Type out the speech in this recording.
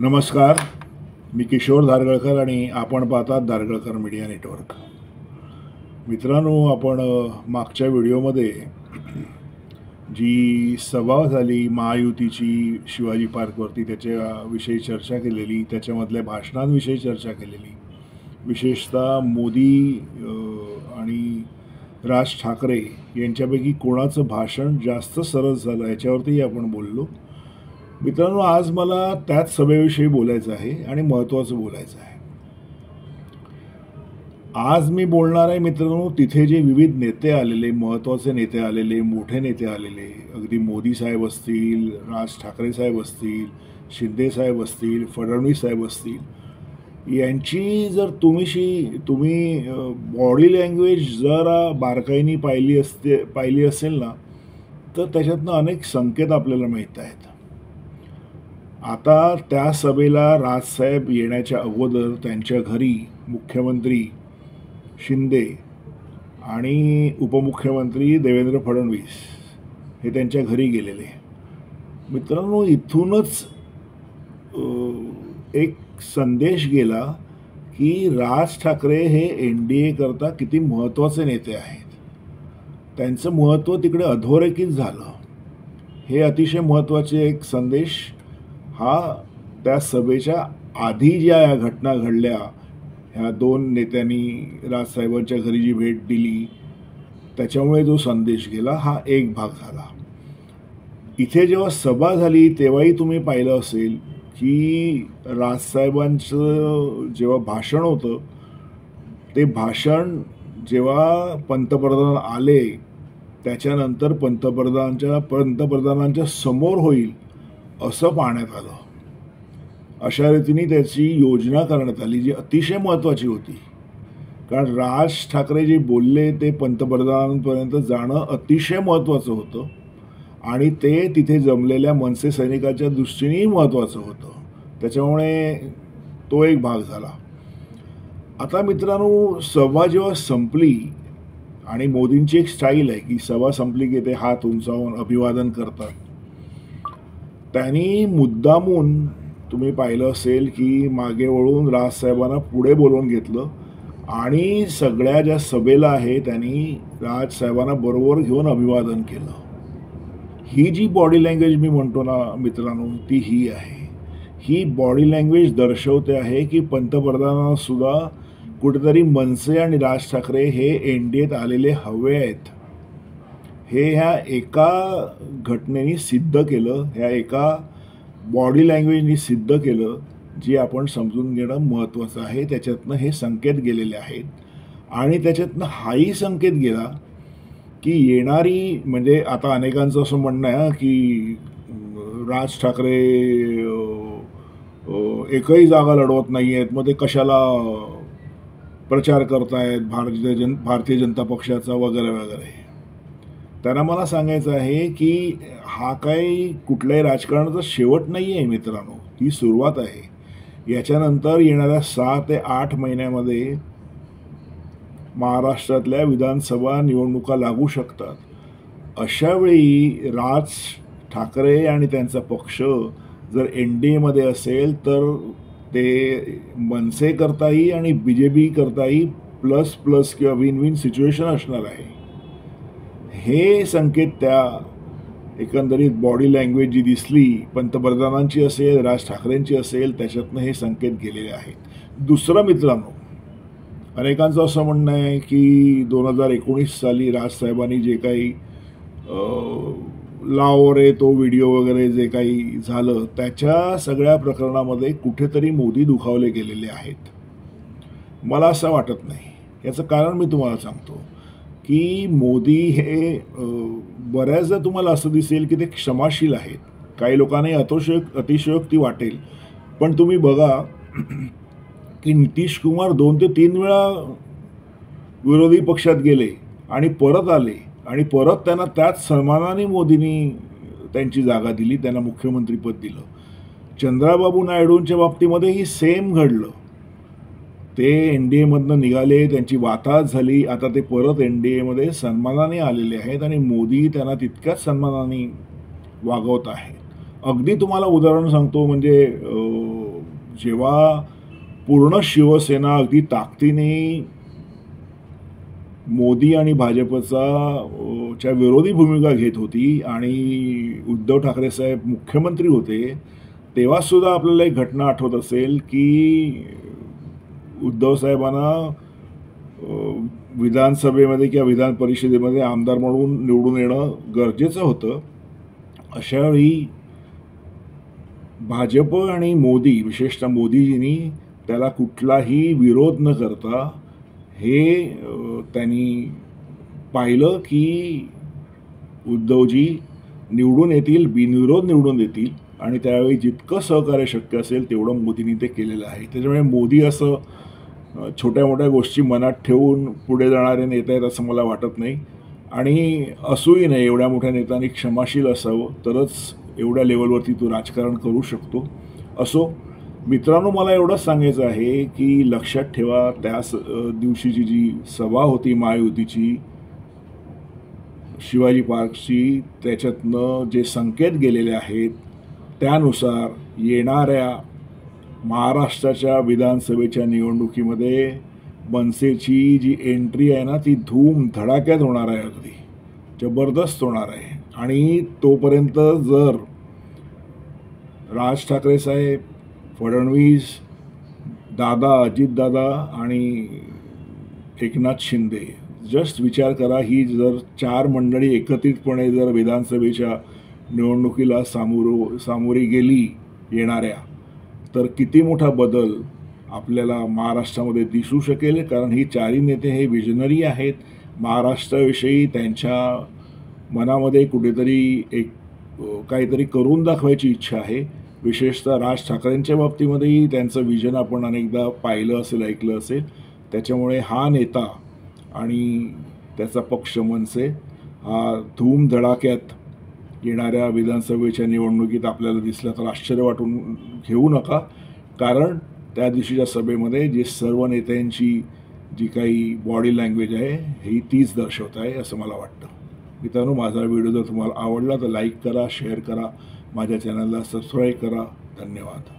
नमस्कार. मी किशोर धारगळकर आणि आपण पाहतात धारगळकर मीडिया नेटवर्क. मित्रांनो, आपण मागच्या व्हिडिओमध्ये जी सभा झाली महायुतीची शिवाजी पार्कवरती त्याच्याविषयी चर्चा केलेली, त्याच्यामधल्या भाषणांविषयी चर्चा केलेली, विशेषतः मोदी आणि राज ठाकरे यांच्यापैकी कोणाचं भाषण जास्त सरस झालं याच्यावरती आपण बोललो. मित्रांनो, आज मला त्याच सभेविषयी बोलायचं आहे आणि महत्त्वाचं बोलायचं आहे. आज मी बोलणार आहे मित्रांनो, तिथे जे विविध नेते आलेले, महत्त्वाचे नेते आलेले, मोठे नेते आलेले, अगदी मोदी साहेब असतील, राज ठाकरे साहेब असतील, शिंदे साहेब असतील, फडणवीस साहेब असतील, यांची जर तुम्ही बॉडी लँग्वेज जरा बारकाईने पाहिली असेल ना, तर त्याच्यातनं अनेक संकेत आपल्याला मिळत आहेत. आता त्या सभेला राजसाहेब येण्याच्या अगोदर त्यांच्या घरी मुख्यमंत्री शिंदे आणि उपमुख्यमंत्री देवेंद्र फडणवीस हे त्यांच्या घरी गेलेले. मित्रांनो, इथूनच एक संदेश गेला की राज ठाकरे हे NDA करता किती महत्त्वाचे नेते आहेत. त्यांचं महत्त्व तिकडे अधोरेखित झालं. हे अतिशय महत्त्वाचे एक संदेश हा त्या सभेच्या आधी ज्या या घटना घडल्या, ह्या दोन नेत्यांनी राजसाहेबांच्या घरी जी भेट दिली त्याच्यामुळे जो संदेश गेला, हा एक भाग झाला. इथे जेव्हा सभा झाली तेव्हाही तुम्ही पाहिलं असेल की राजसाहेबांचं जेव्हा भाषण होतं, ते भाषण जेव्हा पंतप्रधान आले त्याच्यानंतर पंतप्रधानांच्या समोर होईल असं पाहण्यात आलं. अशा रीतीने त्याची योजना करण्यात आली, जी अतिशय महत्त्वाची होती. कारण राज ठाकरे जे बोलले ते पंतप्रधानांपर्यंत जाणं अतिशय महत्त्वाचं होतं आणि ते तिथे जमलेल्या मनसे सैनिकांच्या दृष्टीनेही महत्त्वाचं होतं. त्याच्यामुळे तो एक भाग झाला. आता मित्रांनो, सभा जेव्हा संपली आणि मोदींची एक स्टाईल आहे की सभा संपली की ते हात उंचावून अभिवादन करतात. त्यांनी मुद्दामून तुम्ही पाहिलं असेल की मागे वळून राजसाहेबांना पुढे बोलवून घेतलं आणि सगळ्या ज्या सभेला आहे त्यांनी राजसाहेबांना बरोबर घेऊन अभिवादन केलं. ही जी बॉडी लँग्वेज मी म्हणतो ना मित्रांनो, ती ही आहे. ही बॉडी लँग्वेज दर्शवते आहे की पंतप्रधानांना सुद्धा कुठेतरी मनसे आणि राज ठाकरे हे NDAत आलेले हवे आहेत. हे ह्या एका घटनेने सिद्ध केलं, ह्या एका बॉडी लँग्वेजनी सिद्ध केलं, जी आपण समजून घेणं महत्त्वाचं आहे. त्याच्यातनं हे संकेत गेलेले आहेत आणि त्याच्यातनं हाही संकेत गेला की येणारी, म्हणजे आता अनेकांचं असं म्हणणं आहे की राज ठाकरे एकही जागा लढवत नाही आहेत, मग ते कशाला प्रचार करतायत भारतीय जनता पक्षाचा वगैरे वगैरे. त्यांना मला सांगायचं आहे की हा काही कुठल्याही राजकारणाचा शेवट नाही आहे मित्रांनो, ही सुरुवात आहे. याच्यानंतर येणाऱ्या 6 ते 8 महिन्यामध्ये महाराष्ट्रातल्या विधानसभा निवडणुका लागू शकतात. अशावेळी राज ठाकरे आणि त्यांचा पक्ष जर NDAमध्ये असेल तर ते मनसे करताही आणि BJP करताही प्लस प्लस किंवा विन विन सिच्युएशन असणार आहे. हे संकेत त्या एकंदरीत बॉडी लँग्वेज जी दिसली, पंतप्रधानांची असेल, राज ठाकरेंची असेल, त्याच्यातनं हे संकेत गेलेले आहेत. दुसरं मित्रांनो, अनेकांचं असं म्हणणं आहे की 2019 साली राजसाहेबांनी जे काही लाव रे तो व्हिडिओ वगैरे जे काही झालं, त्याच्या सगळ्या प्रकरणामध्ये कुठेतरी मोदी दुखावले गेलेले आहेत. मला असं वाटत नाही. याचं कारण मी तुम्हाला सांगतो की मोदी हे बऱ्याचदा तुम्हाला असं दिसेल की ते क्षमाशील आहेत. काही लोकांनाही अतिशयोक्ती वाटेल, पण तुम्ही बघा की नितीश कुमार 2 ते 3 वेळा विरोधी पक्षात गेले आणि परत आले आणि परत त्यांना त्याच सन्मानाने मोदींनी त्यांची जागा दिली, त्यांना मुख्यमंत्रीपद दिलं. चंद्राबाबू नायडूंच्या बाबतीमध्येही सेम घडलं. ते NDAमधनं निघाले, त्यांची वाताहत झाली, आता ते परत NDAमध्ये सन्मानाने आलेले आहेत आणि मोदी त्यांना तितक्याच सन्मानाने वागवत आहेत. अगदी तुम्हाला उदाहरण सांगतो, म्हणजे जेव्हा पूर्ण शिवसेना अगदी ताकदीने मोदी आणि भाजपच्या विरोधी भूमिका घेत होती आणि उद्धव ठाकरे साहेब मुख्यमंत्री होते, तेव्हा सुद्धा आपल्याला एक घटना आठवत असेल की उद्धव साहेबांना विधानसभेमध्ये किंवा विधान परिषदेमध्ये आमदार म्हणून निवडून येणं गरजेचं होतं. अशावेळी भाजप आणि मोदी, विशेषतः मोदीजींनी त्याला कुठलाही विरोध न करता हे त्यांनी पाहिलं की उद्धवजी निवडून येतील, बिनविरोध निवडून येतील आणि त्यावेळी जितकं सहकार्य शक्य असेल तेवढं मोदींनी ते केलेलं आहे. त्याच्यामुळे मोदी असं छोट्या मोठ्या गोष्टी मनात ठेवून पुढे जाणारे नेते आहेत असं मला वाटत नाही आणि असूही नाही. एवढ्या मोठ्या नेत्यांनी क्षमाशील असावं, तरच एवढ्या लेवलवरती तो राजकारण करू शकतो. असो मित्रांनो, मला एवढंच सांगायचं आहे की लक्षात ठेवा, त्याच दिवशीची जी सभा होती महायुतीची शिवाजी पार्कची, त्याच्यातनं जे संकेत गेलेले आहेत त्यानुसार येणाऱ्या महाराष्ट्राच्या विधानसभेच्या निवडणुकीमध्ये मनसेची जी एंट्री आहे ना, ती धूम धडाक्यात होणार आहे, अगदी जबरदस्त होणार आहे. आणि तोपर्यंत जर राज ठाकरे साहेब, फडणवीस दादा, अजितदादा आणि एकनाथ शिंदे, जस्ट विचार करा, ही जर 4 मंडळी एकत्रितपणे जर विधानसभेच्या निवडणुकीला सामोरी गेली येणाऱ्या, तर किती मोठा बदल आपल्याला महाराष्ट्रामध्ये दिसू शकेल. कारण ही 4ही नेते हे विजनरी आहेत. महाराष्ट्राविषयी त्यांच्या मनामध्ये कुठेतरी एक काहीतरी करून दाखवायची इच्छा आहे. विशेषतः राज ठाकरेंच्या बाबतीमध्येही त्यांचं विजन आपण अनेकदा पाहिलं असेल, ऐकलं असेल. त्याच्यामुळे हा नेता आणि त्याचा पक्ष मनसे हा धूम धडाक्यात येणाऱ्या विधानसभेच्या निवडणुकीत आपल्याला दिसला तर आश्चर्य वाटून घेऊ नका. कारण त्या दिवशीच्या सभेमध्ये जे सर्व नेत्यांची जी काही बॉडी लँग्वेज आहे ही तीच दर्शवत आहे असं मला वाटतं. मित्रांनो, माझा व्हिडिओ जर तुम्हाला आवडला तर लाईक करा, शेअर करा, माझ्या चॅनलला सबस्क्राईब करा. धन्यवाद.